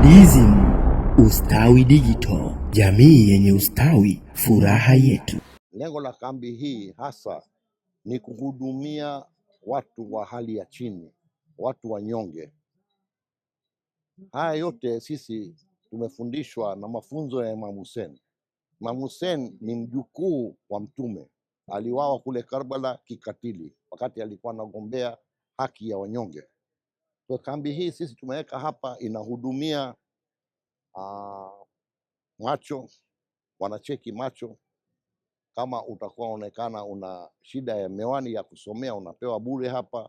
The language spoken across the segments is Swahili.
DSM Ustawi Digital, jamii yenye ustawi, furaha yetu. Lengo la kambi hii hasa ni kuhudumia watu wa hali ya chini, watu wanyonge. Haya yote sisi tumefundishwa na mafunzo ya Imam Hussein. Imam Hussein ni mjukuu wa Mtume, aliuawa kule Karbala kikatili wakati alikuwa anagombea haki ya wanyonge. Kwa kambi hii sisi tumeweka hapa inahudumia macho, wanacheki macho. Kama utakuwa onekana una shida ya miwani ya kusomea unapewa bure hapa.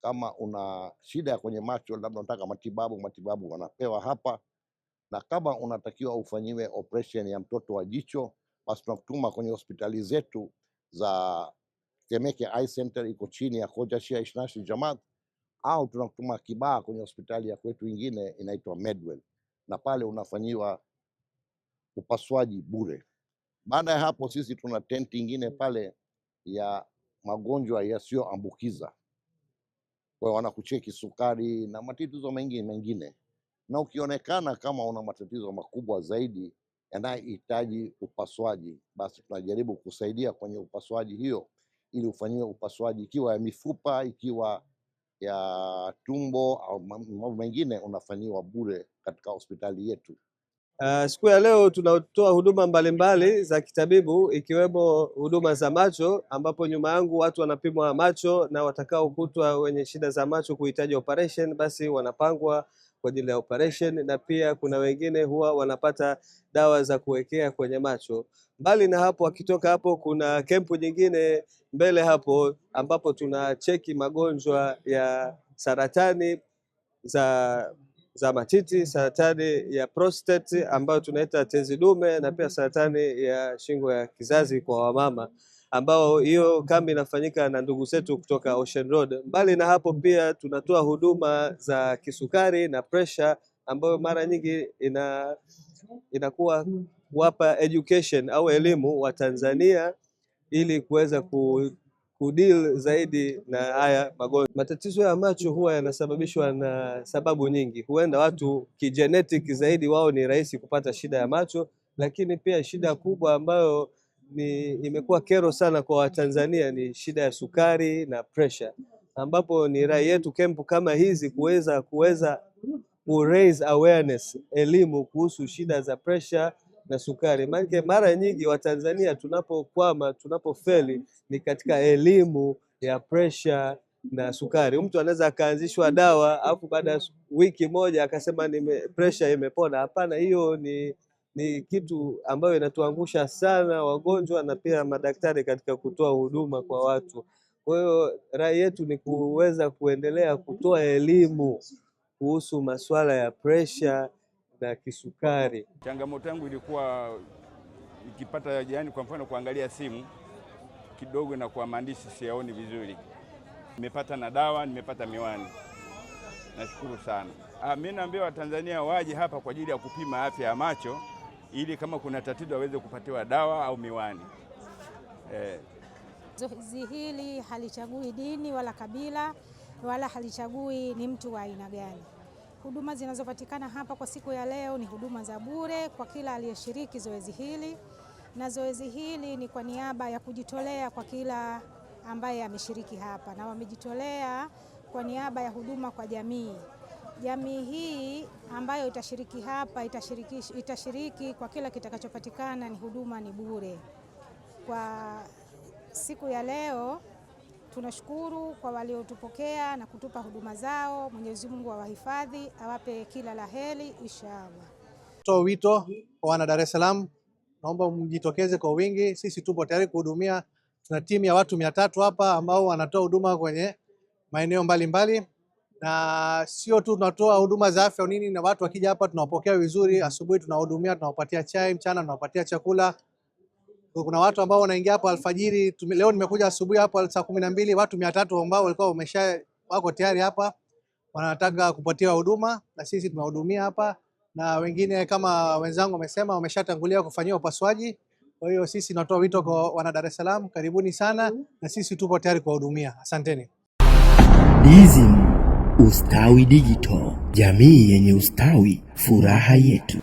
Kama una shida ya kwenye macho, labda unataka matibabu wanapewa hapa. Na kama unatakiwa ufanyiwe operation ya mtoto wa jicho, basi tunakutuma kwenye hospitali zetu za Temeke Eye Center, iko chini ya Khoja Shia Ishnashi Jamaat, au tunakutuma Kibaha kwenye hospitali ya kwetu ingine inaitwa Medwell, na pale unafanyiwa upasuaji bure. Baada ya hapo sisi tuna tent ingine pale ya magonjwa yasiyoambukiza. Kwa wanakucheki sukari na matatizo mengine. Na ukionekana kama una matatizo makubwa zaidi yanayohitaji upasuaji, basi tunajaribu kusaidia kwenye upasuaji hiyo, ili ufanyiwe upasuaji, ikiwa ya mifupa, ikiwa ya tumbo au mambo mengine, unafanyiwa bure katika hospitali yetu. Siku ya leo tunatoa huduma mbalimbali za kitabibu, ikiwemo huduma za macho, ambapo nyuma yangu watu wanapimwa macho, na watakaokutwa wenye shida za macho kuhitaji operation basi wanapangwa kwa ajili ya operation, na pia kuna wengine huwa wanapata dawa za kuwekea kwenye macho. Mbali na hapo, wakitoka hapo kuna kempu nyingine mbele hapo, ambapo tunacheki magonjwa ya saratani za matiti, saratani ya prostate ambayo tunaita tezi dume, na pia saratani ya shingo ya kizazi kwa wamama, ambao hiyo kambi inafanyika na ndugu zetu kutoka Ocean Road. Mbali na hapo, pia tunatoa huduma za kisukari na pressure, ambayo mara nyingi inakuwa kuwapa education au elimu wa Tanzania ili kuweza kudeal zaidi na haya magonjwa. Matatizo ya macho huwa yanasababishwa na sababu nyingi. Huenda watu kigenetic zaidi wao ni rahisi kupata shida ya macho, lakini pia shida kubwa ambayo imekuwa kero sana kwa Watanzania ni shida ya sukari na pressure, ambapo ni rai yetu kempu kama hizi kuweza ku raise awareness, elimu kuhusu shida za pressure na sukari. Maana mara nyingi Watanzania tunapokwama, tunapofeli ni katika elimu ya pressure na sukari. Mtu anaweza akaanzishwa dawa alafu baada ya wiki moja akasema pressure imepona. Hapana, hiyo ni kitu ambayo inatuangusha sana wagonjwa na pia madaktari katika kutoa huduma kwa watu. Kwa hiyo rai yetu ni kuweza kuendelea kutoa elimu kuhusu masuala ya pressure na kisukari. Changamoto yangu ilikuwa ikipata jirani, kwa mfano kuangalia simu kidogo na kwa maandishi siyaoni vizuri. Nimepata na dawa, nimepata miwani. Nashukuru sana. Mimi naambia Watanzania waje hapa kwa ajili ya kupima afya ya macho, ili kama kuna tatizo waweze kupatiwa dawa au miwani. Zoezi hili halichagui dini wala kabila wala halichagui ni mtu wa aina gani. Huduma zinazopatikana hapa kwa siku ya leo ni huduma za bure kwa kila aliyeshiriki zoezi hili, na zoezi hili ni kwa niaba ya kujitolea kwa kila ambaye ameshiriki hapa, na wamejitolea kwa niaba ya huduma kwa jamii. Jamii hii ambayo itashiriki hapa itashiriki kwa kila kitakachopatikana, ni huduma ni bure. Kwa siku ya leo tunashukuru kwa waliotupokea na kutupa huduma zao. Mwenyezi Mungu awahifadhi, awape kila la heri inshallah. Toa wito kwa wana Dar es Salaam, naomba mjitokeze kwa wingi. Sisi tupo tayari kuhudumia. Tuna timu ya watu 300 hapa ambao wanatoa huduma kwenye maeneo mbalimbali, na sio tu tunatoa huduma za afya nini, na watu wakija hapa tunawapokea vizuri. Asubuhi tunahudumia, tunawapatia chai, mchana tunawapatia chakula. Kuna watu ambao wanaingia hapo alfajiri. Leo nimekuja asubuhi hapo saa 12, watu 300 ambao walikuwa wako tayari hapa wanataka kupatiwa huduma, na sisi tunahudumia hapa, na wengine kama wenzangu wamesema wameshatangulia kufanyiwa upasuaji. Kwa hiyo sisi tunatoa wito kwa wana Dar es Salaam, karibuni sana, na sisi tupo tayari kuwahudumia. Asanteni. DSM Ustawi Digital, jamii yenye ustawi, furaha yetu.